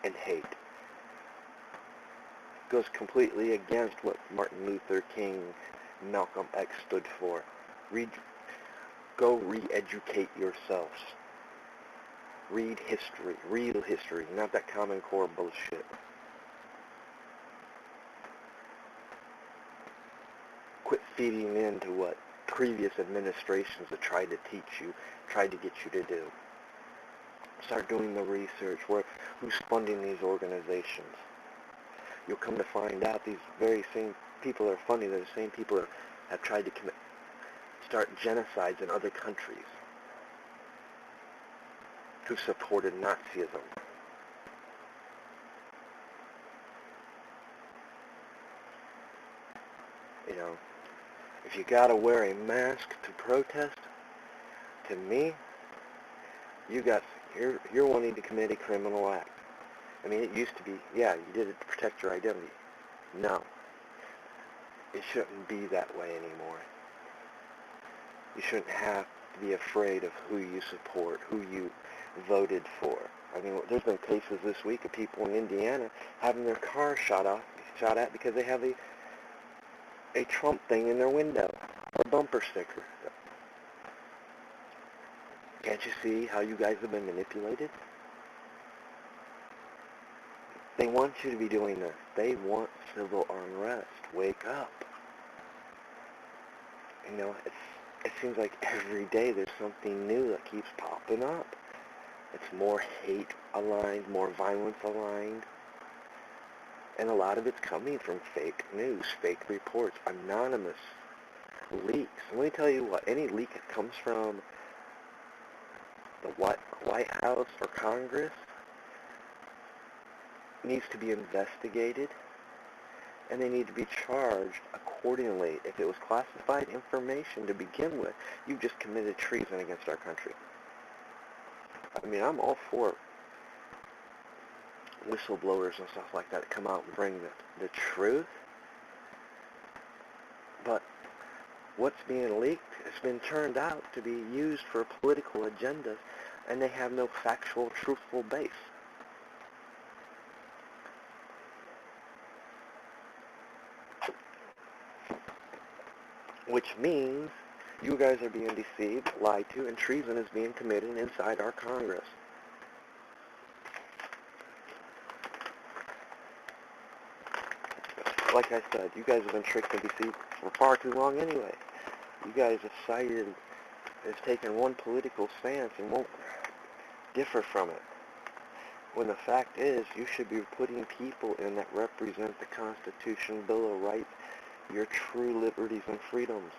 and hate. It goes completely against what Martin Luther King, Malcolm X stood for. Go re-educate yourselves. Read history, real history, not that Common Core bullshit. Quit feeding into what previous administrations have tried to teach you, tried to get you to do. Start doing the research. Who's funding these organizations? You'll come to find out these very same people that are funding, they're the same people that have tried to start genocides in other countries, who supported Nazism. You know, if you gotta wear a mask to protest, to me, you're wanting to commit a criminal act. I mean, it used to be, yeah, you did it to protect your identity. No. It shouldn't be that way anymore. You shouldn't have to be afraid of who you support, who you voted for. I mean, there's been cases this week of people in Indiana having their cars shot at because they have a Trump thing in their window, or a bumper sticker. Can't you see how you guys have been manipulated? They want you to be doing this. They want civil unrest. Wake up. You know, it seems like every day there's something new that keeps popping up. It's more hate aligned, more violence aligned. And a lot of it's coming from fake news, fake reports, anonymous leaks. And let me tell you what, any leak that comes from the White House or Congress needs to be investigated, and they need to be charged accordingly. If it was classified information to begin with, you've just committed treason against our country. I mean, I'm all for whistleblowers and stuff like that come out and bring the truth, but what's being leaked has been turned out to be used for political agendas, and they have no factual, truthful base. Which means you guys are being deceived, lied to, and treason is being committed inside our Congress. Like I said, you guys have been tricked and deceived for far too long anyway. You guys have sided, have taken one political stance and won't differ from it. When the fact is, you should be putting people in that represent the Constitution, Bill of Rights, your true liberties and freedoms.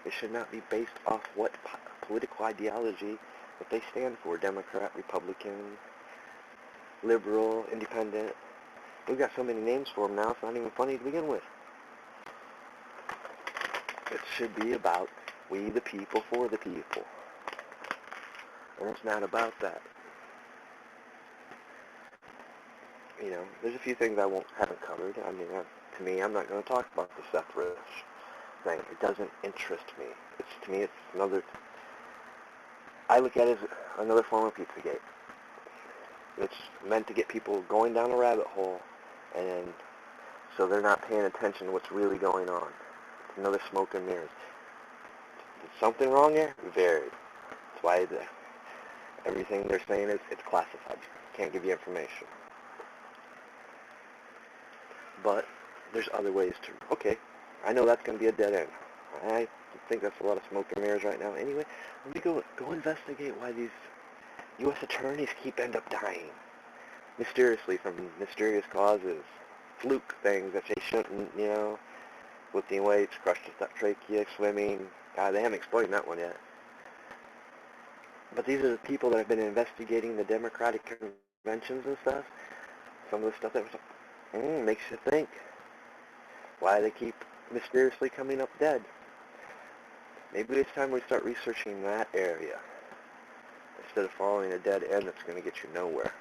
It should not be based off what political ideology that they stand for. Democrat, Republican, liberal, independent. We've got so many names for them now, it's not even funny to begin with. should be about we the people for the people. And it's not about that. You know, there's a few things I haven't covered. I mean, to me, I'm not going to talk about the suffrage thing. It doesn't interest me. To me, it's another, I look at it as another form of Pizzagate. It's meant to get people going down a rabbit hole, and so they're not paying attention to what's really going on. It's another smoke and mirrors. Is something wrong there? Very. That's why everything they're saying is it's classified. Can't give you information. But there's other ways to, okay, I know that's going to be a dead end. I think that's a lot of smoke and mirrors right now. Anyway, let me go investigate why these U.S. attorneys end up dying mysteriously from mysterious causes, fluke things that they shouldn't, you know, lifting weights, crushed trachea, swimming. God, they haven't explained that one yet. But these are the people that have been investigating the Democratic conventions and stuff. Some of the stuff that was makes you think why they keep mysteriously coming up dead. Maybe it's time we start researching that area instead of following a dead end that's going to get you nowhere.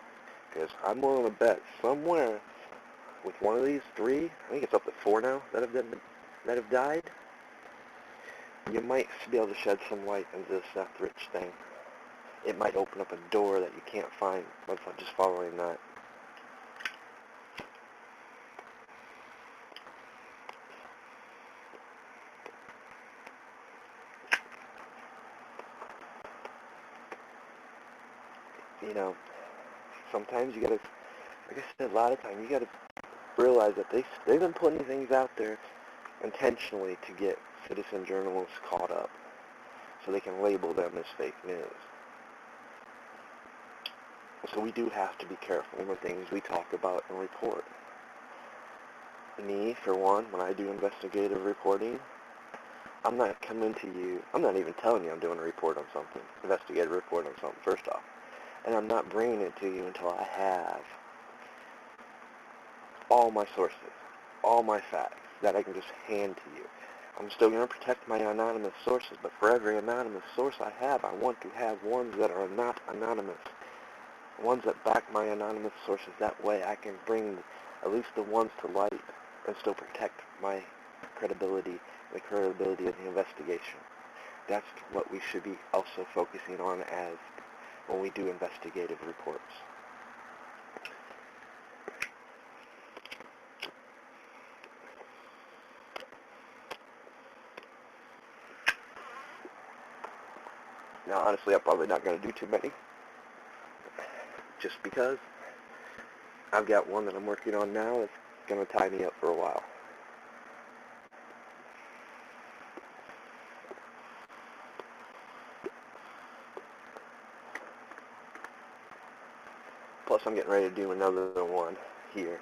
Because I'm willing to bet somewhere with one of these three, I think it's up to 4 now that have died, you might be able to shed some light into this Seth Rich thing. It might open up a door that you can't find by just following that. You know, sometimes you gotta, like I said, a lot of times you gotta realize that they've been putting things out there intentionally to get citizen journalists caught up so they can label them as fake news. So we do have to be careful in the things we talk about and report. Me, for one, when I do investigative reporting, I'm not coming to you, I'm not even telling you I'm doing a report on something, investigative report on something, first off. And I'm not bringing it to you until I have all my sources, all my facts that I can just hand to you. I'm still going to protect my anonymous sources, but for every anonymous source I have, I want to have ones that are not anonymous, ones that back my anonymous sources. That way I can bring at least the ones to light and still protect my credibility and the credibility of the investigation. That's what we should be also focusing on as when we do investigative reports. Now, honestly, I'm probably not going to do too many, just because I've got one that I'm working on now that's going to tie me up for a while. Plus, I'm getting ready to do another one here.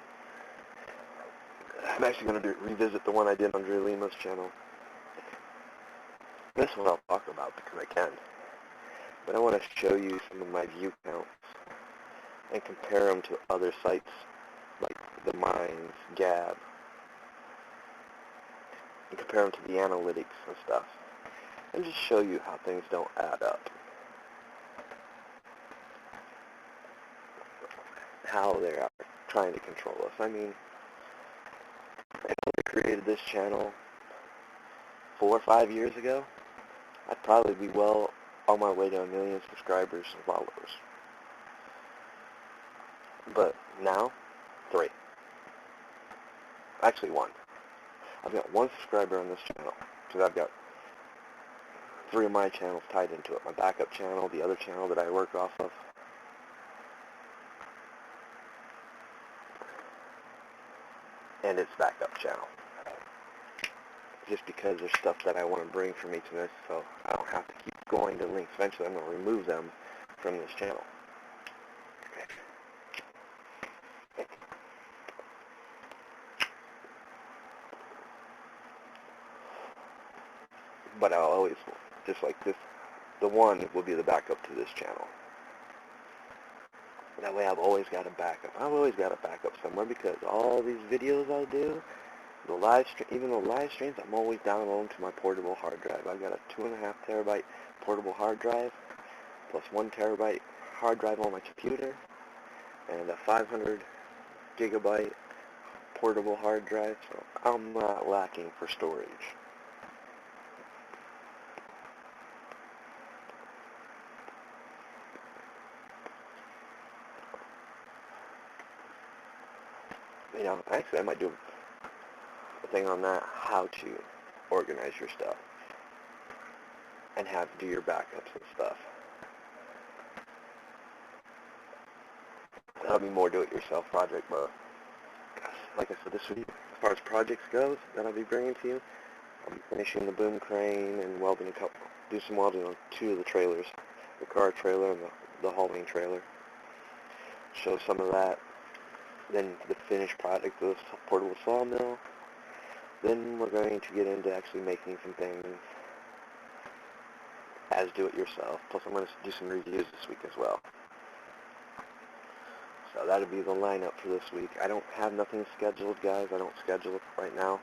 I'm actually going to revisit the one I did on Drew Lima's channel. This one I'll talk about because I can. But I want to show you some of my view counts and compare them to other sites like The Minds, Gab, and compare them to the analytics and stuff. And just show you how things don't add up. How they're trying to control us. I mean, if I created this channel 4 or 5 years ago, I'd probably be well on my way to 1 million subscribers and followers. But now, 3. Actually 1. I've got 1 subscriber on this channel because I've got 3 of my channels tied into it. My backup channel, the other channel that I work off of, and its backup channel. Just because there's stuff that I want to bring from each of this, so I don't have to keep going to links. Eventually I'm going to remove them from this channel. But I'll always, just like this, the one will be the backup to this channel. That way I've always got a backup. I've always got a backup somewhere because all these videos I do, the live stream, even the live streams, I'm always downloading to my portable hard drive. I've got a 2.5 terabyte portable hard drive, plus 1 terabyte hard drive on my computer, and a 500 gigabyte portable hard drive, so I'm not lacking for storage. You know, actually I might do a thing on that, how to organize your stuff and how to do your backups and stuff. That'll be more do-it-yourself project, but like I said, this week, as far as projects goes, that I'll be bringing to you, I'll be finishing the boom crane and welding do some welding on 2 of the trailers, the car trailer and the hauling trailer. Show some of that. Then the finished product of the portable sawmill. Then we're going to get into actually making some things as do-it-yourself. Plus I'm going to do some reviews this week as well. So that'll be the lineup for this week. I don't have nothing scheduled, guys. I don't schedule it right now,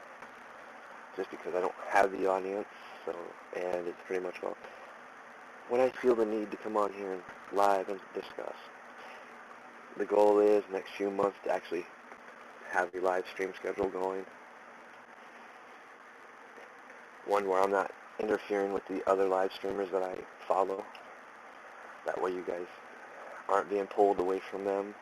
just because I don't have the audience. So, and it's pretty much, well, when I feel the need to come on here and live and discuss. The goal is next few months to actually have the live stream schedule going. One where I'm not interfering with the other live streamers that I follow. That way you guys aren't being pulled away from them.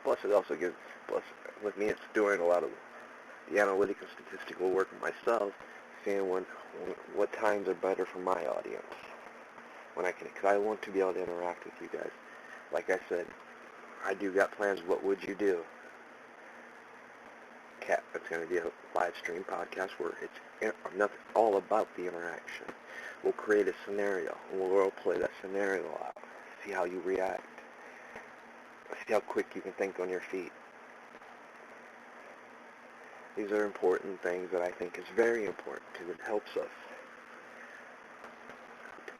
Plus it also gives, with me it's doing a lot of the analytic and statistical work myself, seeing what times are better for my audience. When I can, because I want to be able to interact with you guys. Like I said, I do got plans. What would you do? It's going to be a live stream podcast where it's nothing, all about the interaction. We'll create a scenario and we'll role play that scenario out. See how you react. See how quick you can think on your feet. These are important things that I think is very important because it helps us.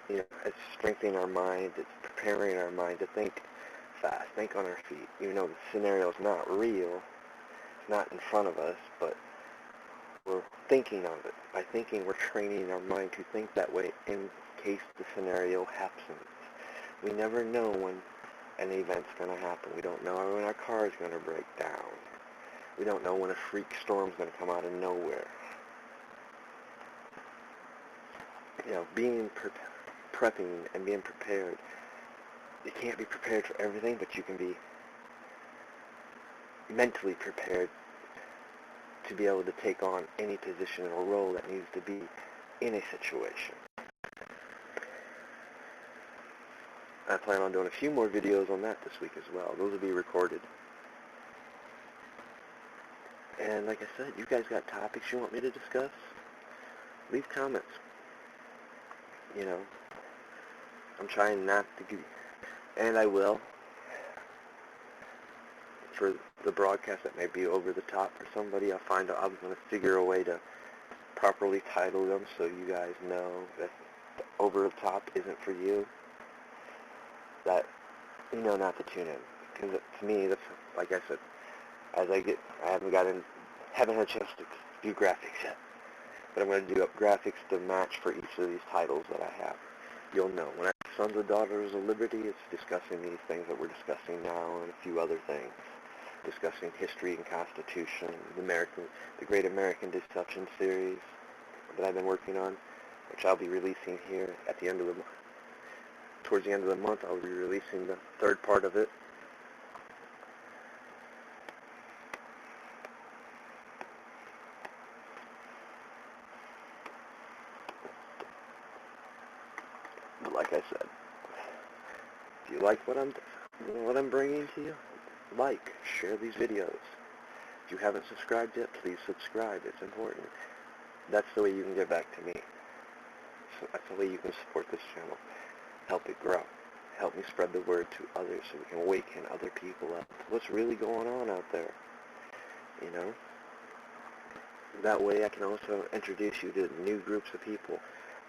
You know, it's strengthening our mind, it's preparing our mind to think fast, think on our feet. Even though the scenario is not real, it's not in front of us, but we're thinking of it. By thinking, we're training our mind to think that way in case the scenario happens. We never know when an event's going to happen. We don't know when our car is going to break down. We don't know when a freak storm's going to come out of nowhere. You know, prepping and being prepared. You can't be prepared for everything, but you can be mentally prepared to be able to take on any position or role that needs to be in a situation. I plan on doing a few more videos on that this week as well. Those will be recorded. And like I said, you guys got topics you want me to discuss? Leave comments. You know, I'm trying not to give, and I will, for the broadcast that may be over the top for somebody. I'm going to figure a way to properly title them so you guys know that the over the top isn't for you. That you know not to tune in, because to me, that's, like I said, I haven't had a chance to do graphics yet, but I'm going to do up graphics to match for each of these titles that I have. You'll know when I Sons and Daughters of Liberty, it's discussing these things that we're discussing now and a few other things, discussing history and Constitution, the Great American Deception series that I've been working on, which I'll be releasing here at the end of the month. Towards the end of the month, I'll be releasing the third part of it. But like I said, if you like what I'm bringing to you, share these videos. If you haven't subscribed yet, please subscribe. It's important. That's the way you can get back to me. So that's the way you can support this channel. Help it grow. Help me spread the word to others so we can awaken other people up to what's really going on out there. You know? That way I can also introduce you to new groups of people.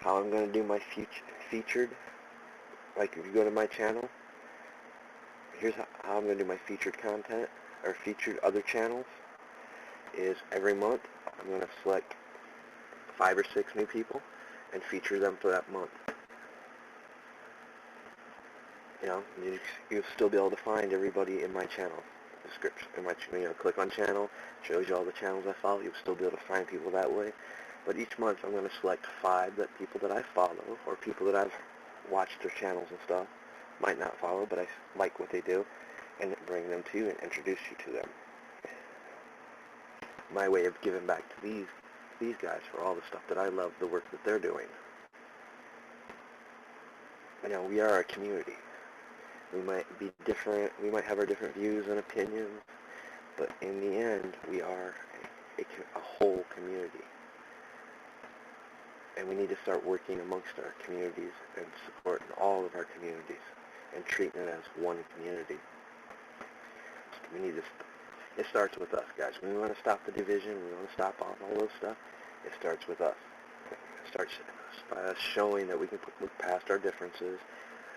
how I'm going to do my featured, like if you go to my channel, here's how I'm going to do my featured content, or featured other channels, is every month I'm going to select 5 or 6 new people and feature them for that month. You know, you'll still be able to find everybody in my channel description. Click on channel, shows you all the channels I follow. You'll still be able to find people that way. But each month I'm going to select 5 people that I follow, or people that I've watched their channels and stuff. Might not follow, but I like what they do, and bring them to you and introduce you to them. My way of giving back to these guys for all the stuff that I love, the work that they're doing. You know, we are a community. We might be different, we might have our different views and opinions, but in the end, we are a whole community. And we need to start working amongst our communities and supporting all of our communities and treating it as one community. We need to, it starts with us, guys. When we want to stop the division, we want to stop all those stuff, it starts with us. It starts by us showing that we can look past our differences,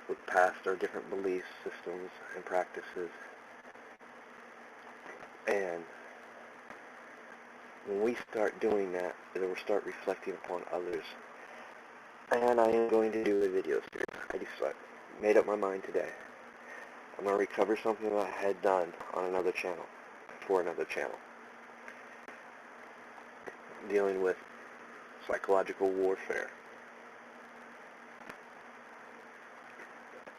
look past our different belief systems and practices. And when we start doing that, it will start reflecting upon others. And I am going to do a video series. I just made up my mind today. I'm going to recover something that I had done on another channel, for another channel, dealing with psychological warfare.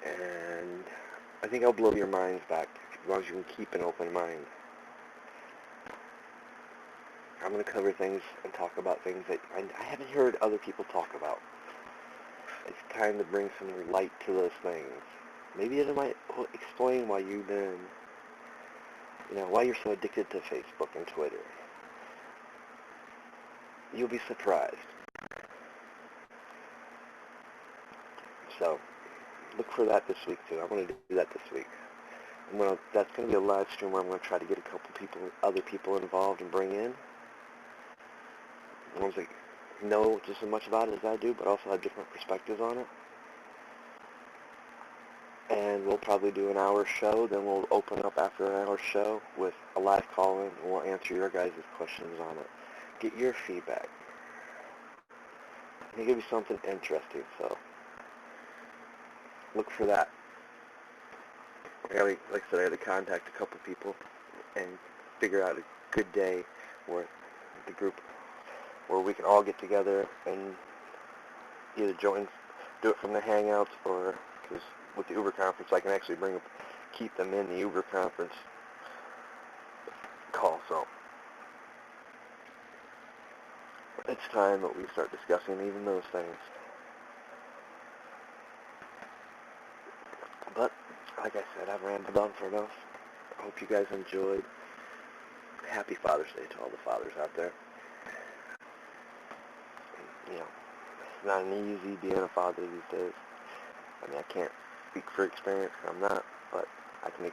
And I think I'll blow your minds back as long as you can keep an open mind. I'm going to cover things and talk about things that I haven't heard other people talk about. It's time to bring some light to those things. Maybe it might explain why you've been, why you're so addicted to Facebook and Twitter. You'll be surprised. So, look for that this week too. I'm going to do that this week. That's going to be a live stream where I'm going to try to get a couple other people involved and bring in. Ones that know just as much about it as I do, but also have different perspectives on it. And we'll probably do an hour show, then we'll open up after an hour show with a live call-in, and we'll answer your guys' questions on it. Get your feedback. It'll give you something interesting, so look for that. Like I said, I had to contact a couple people and figure out a good day where the group, where we can all get together and either do it from the Hangouts, or because with the Uber conference, I can actually keep them in the Uber conference call. So it's time that we start discussing even those things. But like I said, I've rambled on for enough. I hope you guys enjoyed. Happy Father's Day to all the fathers out there. It's not an easy being a father these days. I mean, I can't speak for experience, I'm not, but I can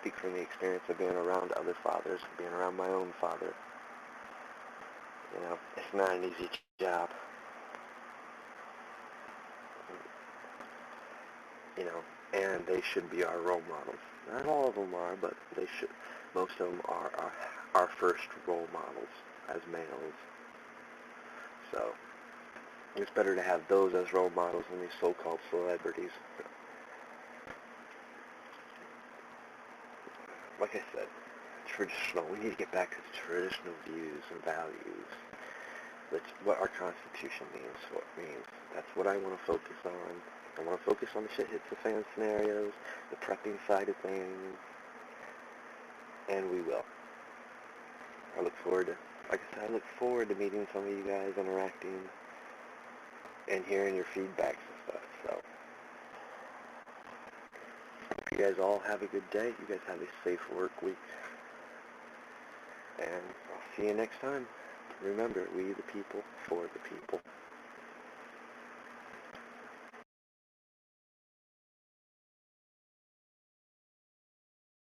speak from the experience of being around other fathers, being around my own father. It's not an easy job. And they should be our role models. Not all of them are, but they should. Most of them are our first role models as males. So it's better to have those as role models than these so-called celebrities. Like I said, traditional. We need to get back to the traditional views and values. That's what our Constitution means. What it means. That's what I want to focus on. I want to focus on the shit hits the fan scenarios, the prepping side of things, and we will. I look forward to meeting some of you guys, interacting, and hearing your feedbacks and stuff. So, hope you guys all have a good day. You guys have a safe work week, and I'll see you next time. Remember, we the people, for the people.